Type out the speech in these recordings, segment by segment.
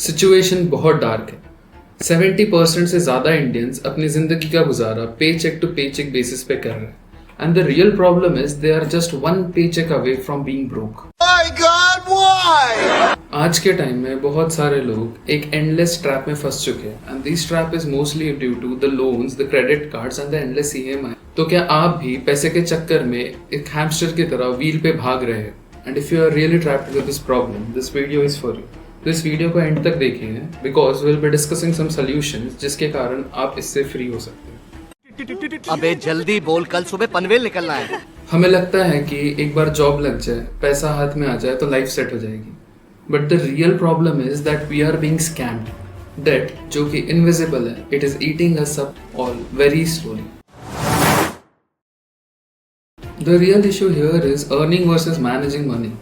Situation बहुत dark है। 70% से ज़्यादा इंडियंस अपनी ज़िंदगी का गुजारा paycheck to paycheck basis पे कर रहे हैं। And the real problem is they are just one paycheck away from being broke. आज के टाइम में बहुत सारे लोग एक एंडलेस ट्रैप में फंस चुके हैं and this trap is mostly due to the loans, the credit cards and the endless EMI. तो क्या आप भी पैसे के चक्कर में एक हैमस्टर की तरह व्हील पे भाग रहे हैं? And if you are really trapped with this problem, this video is for you. तो इस वीडियो को एंड तक देखिए because will be discussing some solutions जिसके कारण आप इससे फ्री हो सकते हैं। अबे जल्दी बोल, कल सुबह पनवेल निकलना है। हमें लगता है कि एक बार जॉब लग जाए, पैसा हाथ में आ जाए तो लाइफ सेट हो जाएगी। But the real problem is that we are being scammed. Debt जो कि इनविजिबल है, it is eating us up all very slowly. The real issue here is earning versus managing money.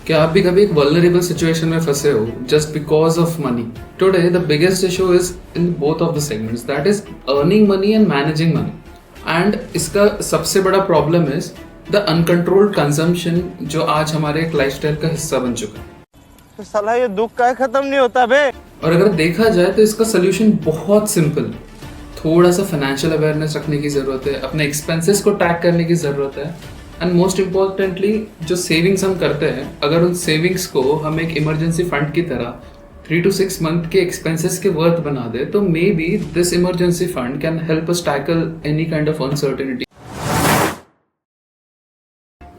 क्या आप भी कभी एक वल्नरेबल सिचुएशन में फंसे हो just because of money? Today the biggest issue is in both of the segments, that is earning money and managing money. And इसका सबसे बड़ा problem is the uncontrolled consumption जो आज हमारे एक लाइफस्टाइल का हिस्सा बन चुका है। तो साला ये दुख का खत्म नहीं होता बे। और अगर देखा जाए तो इसका सोल्यूशन बहुत सिंपल। थोड़ा सा फाइनेंशियल अवेयरनेस रखने की जरूरत है, अपने एक्सपेंसेस को ट्रैक करने की जरूरत है एंड मोस्ट इम्पॉर्टेंटली जो सेविंग्स हम करते हैं, अगर उन सेविंग्स को हम एक इमरजेंसी फंड की तरह 3 to 6 मंथ के एक्सपेंसेस के वर्थ बना दे तो may be this emergency fund can help us tackle any kind of uncertainty.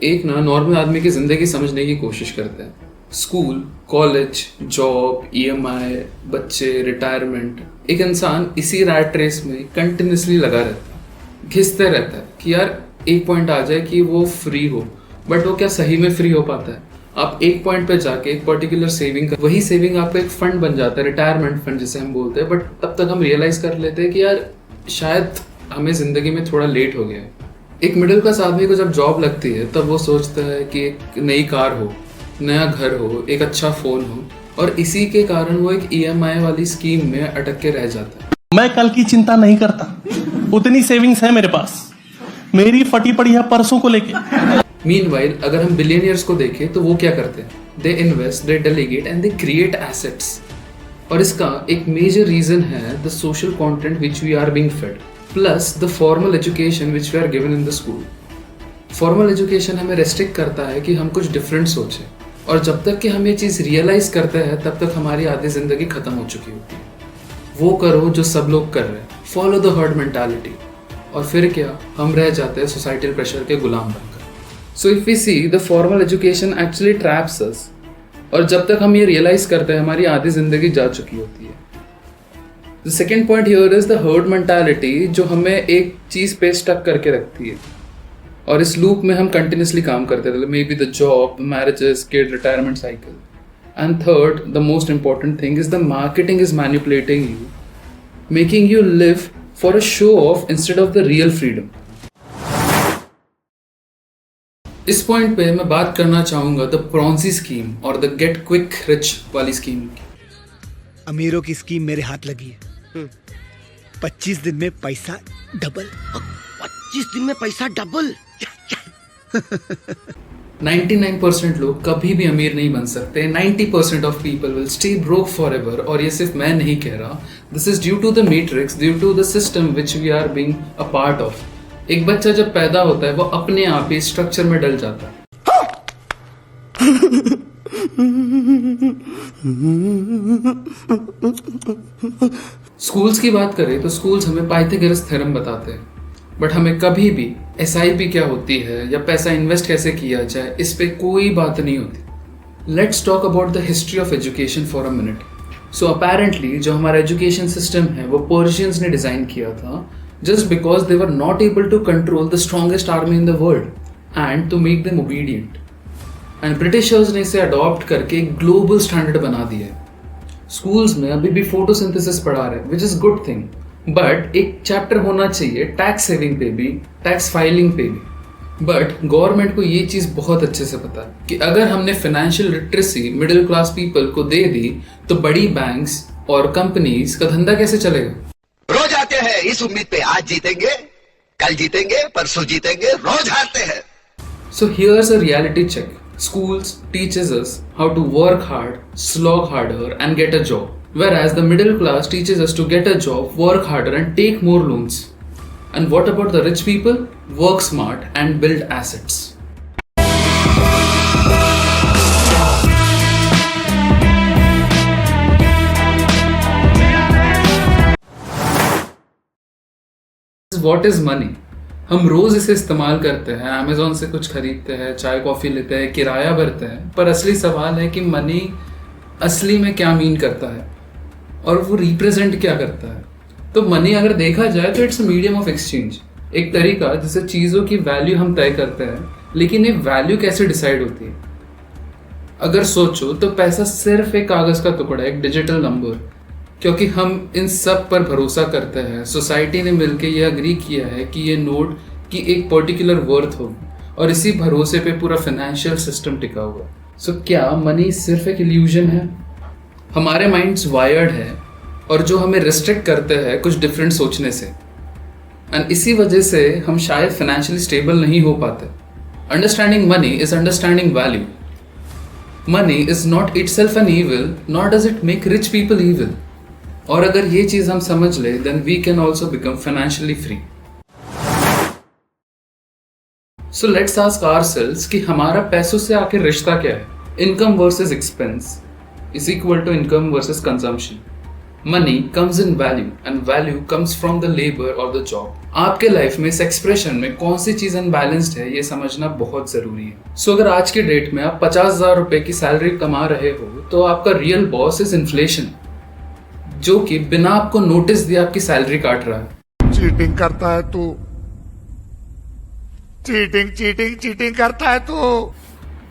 एक नॉर्मल आदमी की जिंदगी समझने की कोशिश करते हैं। स्कूल, कॉलेज, जॉब, ईएमआई, बच्चे, रिटायरमेंट। एक इंसान इसी रैट रेस में कंटिन्यूसली लगा रहता है, घिसते रहता है कि यार एक पॉइंट आ जाए कि वो फ्री हो। बट वो क्या सही में फ्री हो पाता है? आप एक पॉइंट पे जाके एक पर्टिकुलर सेविंग का, वही सेविंग आपका एक फंड बन जाता है, रिटायरमेंट फंड जिसे हम बोलते हैं। बट तब तक हम रियलाइज कर लेते हैं कि यार शायद हमें जिंदगी में थोड़ा लेट हो गया है। एक मिडिल क्लास आदमी को जब जॉब लगती है तब वो सोचता है कि एक नई कार हो, नया घर हो, एक अच्छा फोन हो, और इसी के कारण वो एक ईएमआई वाली स्कीम में अटक के रह जाता है। मैं कल की चिंता नहीं करता, उतनी सेविंग्स है मेरे पास, मेरी फटी पड़ी है परसों को लेके। मीनवाइल अगर हम बिलियनियर्स को देखें तो वो क्या करते हैं? They invest, they delegate and they create assets. और इसका एक मेजर रीजन है the social content which we are being fed plus the formal education which we are given in the school. Formal education हमें restrict करता है कि हम कुछ डिफरेंट सोचें, और जब तक कि हम ये चीज़ रियलाइज करते हैं तब तक हमारी आधी जिंदगी खत्म हो चुकी होती है। वो करो जो सब लोग कर रहे हैं, फॉलो द हर्ड मेंटालिटी, और फिर क्या, हम रह जाते हैं सोसाइटल प्रेशर के गुलाम बनकर। So if we see the formal education actually traps us, और जब तक हम ये रियलाइज करते हैं हमारी आधी जिंदगी जा चुकी होती है। The second point here is the herd mentality जो हमें एक चीज़ पे स्टक करके रखती है, और इस लूप में हम कंटिन्यूसली काम करते रहते, may be the job, marriages, kid, retirement cycle. And third, the most important thing is the marketing is manipulating you, making you live for a show off instead of the real freedom. इस point पे मैं बात करना चाहूंगा the प्रॉन्जी scheme और the gate quick rich वाली scheme की। अमीरों की स्कीम मेरे हाथ लगी है। 25 दिन में पैसा डबल। 25 दिन में पैसा डबल। 99% लोग कभी भी अमीर नहीं बन सकते। 90% of people will stay broke forever. और ये सिर्फ मैं नहीं कह रहा, this is due to the matrix, due to the system which we are being a part of. एक बच्चा जब पैदा होता है वो अपने आप ही स्ट्रक्चर में डल जाता है। स्कूल्स की बात करें तो स्कूल्स हमें पाइथागोरस थ्योरम बताते हैं, बट हमें कभी भी SIP क्या होती है या पैसा इन्वेस्ट कैसे किया जाए इस पे कोई बात नहीं होती। Let's talk about the history of education for a minute. So apparently जो हमारा एजुकेशन सिस्टम है वो पर्शियंस ने डिजाइन किया था just because they were not able to control the strongest army in the world and to make them obedient. And Britishers ने इसे adopt करके एक ग्लोबल स्टैंडर्ड बना दिया है। स्कूल्स में अभी भी फोटोसिंथेसिस पढ़ा रहे हैं, which is good thing, but एक चैप्टर होना चाहिए टैक्स सेविंग पे भी, टैक्स फाइलिंग पे भी। बट गवर्नमेंट को ये चीज़ बहुत अच्छे से पता है कि अगर हमने financial literacy middle class people को दे दी तो बड़ी बैंक्स और कंपनीज का धंधा कैसे चलेगा? रोज आते हैं इस उम्मीद पे आज जीतेंगे, कल जीतेंगे, परसों जीतेंगे, रोज हारते हैं। So here's a reality check. Schools teaches us how to work hard, slog harder and get a job. Whereas the middle class teaches us to get a job, work harder and take more loans. And what about the rich people? Work smart and build assets. What is money? हम रोज इसे इस्तेमाल करते हैं, Amazon से कुछ खरीदते हैं, चाय कॉफी लेते हैं, किराया भरते हैं, पर असली सवाल है कि मनी असली में क्या मीन करता है और वो रिप्रेजेंट क्या करता है। तो मनी अगर देखा जाए तो it's a medium of exchange, एक तरीका जिससे चीज़ों की वैल्यू हम तय करते हैं। लेकिन ये वैल्यू कैसे डिसाइड होती है? अगर सोचो तो पैसा सिर्फ एक कागज़ का टुकड़ा है, एक डिजिटल नंबर। क्योंकि हम इन सब पर भरोसा करते हैं, सोसाइटी ने मिलकर ये अग्री किया है कि ये नोट की एक पर्टिकुलर वर्थ हो और इसी भरोसे पे पूरा फाइनेंशियल सिस्टम टिका हुआ। सो क्या मनी सिर्फ एक इल्यूजन है? हमारे माइंड्स वायर्ड है और जो हमें रिस्ट्रिक्ट करते हैं कुछ डिफरेंट सोचने से, एंड इसी वजह से हम शायद फाइनेंशियली स्टेबल नहीं हो पाते। Understanding money is understanding value. Money is not itself an evil, not does it make rich people evil. और अगर ये चीज हम समझ ले, then we can also become financially free. So let's ask ourselves कि हमारा पैसों से आखिर रिश्ता क्या है? Income versus expense is equal to income versus consumption. Money comes in value and value comes from the labour और द जॉब। आपके लाइफ में इस एक्सप्रेशन में कौन सी चीज अनबैलेंस्ड है, ये समझना बहुत जरूरी है। सो अगर आज के डेट में आप 50,000 रुपए की सैलरी कमा रहे हो तो आपका रियल बॉस इज इन्फ्लेशन, जो कि बिना आपको नोटिस दिए आपकी सैलरी काट रहा है। चीटिंग करता है तू, चीटिंग करता है तू।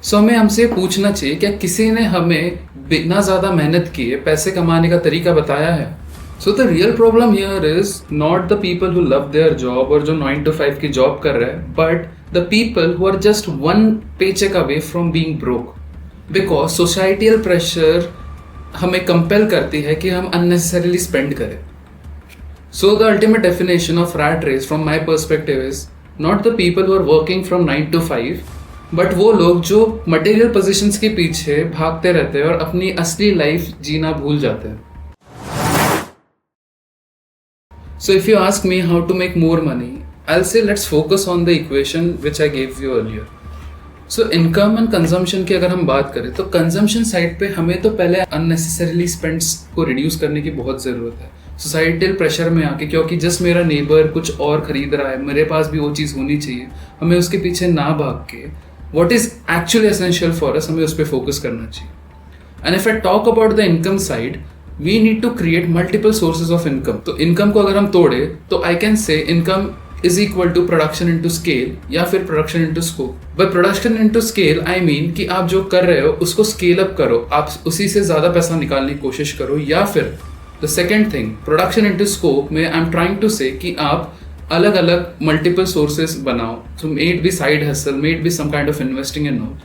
सो हमें हमसे पूछना चाहिए, क्या किसी ने हमें बिना ज्यादा मेहनत किए पैसे कमाने का तरीका बताया है? So the real problem here is not the people who love their job और जो 9 to 5 की जॉब कर रहे हैं, but the people who are just one paycheque away from being broke. Because societal pressure हमें कंपेल करती है कि हम अननेसेसरीली स्पेंड करें। So the ultimate definition of rat race from my perspective is not the people who are working from 9 to 5, but वो लोग जो material positions के पीछे भागते रहते हैं और अपनी असली लाइफ जीना भूल जाते हैं। So if you ask me how to make more money, I will say let's focus on the equation which I gave you earlier. So income and consumption की अगर हम बात करें तो कंजम्पशन साइड पे हमें तो पहले अननेसेसरीली स्पेंड्स को रिड्यूस करने की बहुत ज़रूरत है सोसाइटल प्रेशर में आके, क्योंकि जस्ट मेरा नेबर कुछ और खरीद रहा है, मेरे पास भी वो चीज़ होनी चाहिए। हमें उसके पीछे ना भाग के what is actually essential for us, हमें उस पर फोकस करना चाहिए। And if I talk about the income side, we need to create multiple sources of income. तो इनकम को अगर हम तोड़े तो I can say income is equal to production into scale या फिर production into scope। By production into scale I mean कि आप जो कर रहे हो उसको scale up करो, आप उसी से ज़्यादा पैसा निकालने की कोशिश करो। या फिर the second thing, production into scope में I'm trying to say कि आप अलग अलग multiple sources बनाओ। So may it be side hustle, may it be some kind of investing and all।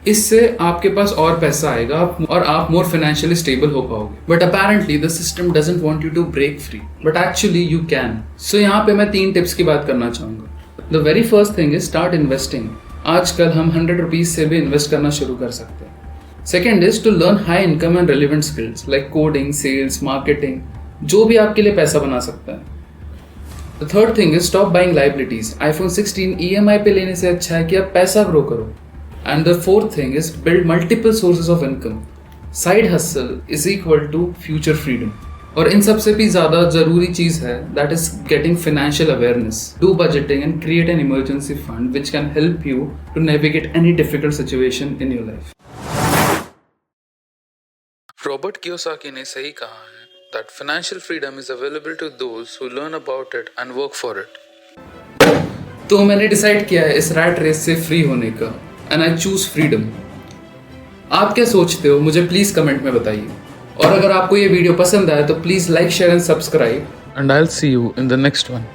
इससे आपके पास और पैसा आएगा और आप मोर फाइनेंशियली स्टेबल हो पाओगे। But apparently the system doesn't want you to break free, but actually you can. So यहाँ पे मैं 3 टिप्स की बात करना चाहूँगा। The very first thing is start investing. आजकल हम 100 रुपीज से भी इन्वेस्ट करना शुरू कर सकते हैं। Second is to learn high income and relevant skills like coding, sales, marketing, जो भी आपके लिए पैसा बना सकता है। The third thing is stop buying liabilities. iPhone 16 EMI पे लेने से अच्छा है कि आप पैसा ग्रो करो। And the fourth thing is build multiple sources of income. Side hustle is equal to future freedom. और इन सबसे भी ज़्यादा ज़रूरी चीज़ है that is getting financial awareness. Do budgeting and create an emergency fund which can help you to navigate any difficult situation in your life. Robert Kiyosaki ने सही कहा है that financial freedom is available to those who learn about it and work for it. तो मैंने decide किया है इस rat race से फ्री होने का, and I choose freedom. आप क्या सोचते हो मुझे प्लीज कमेंट में बताइए। और अगर आपको ये वीडियो पसंद आए तो please like, share and subscribe, and I will see you in the next one.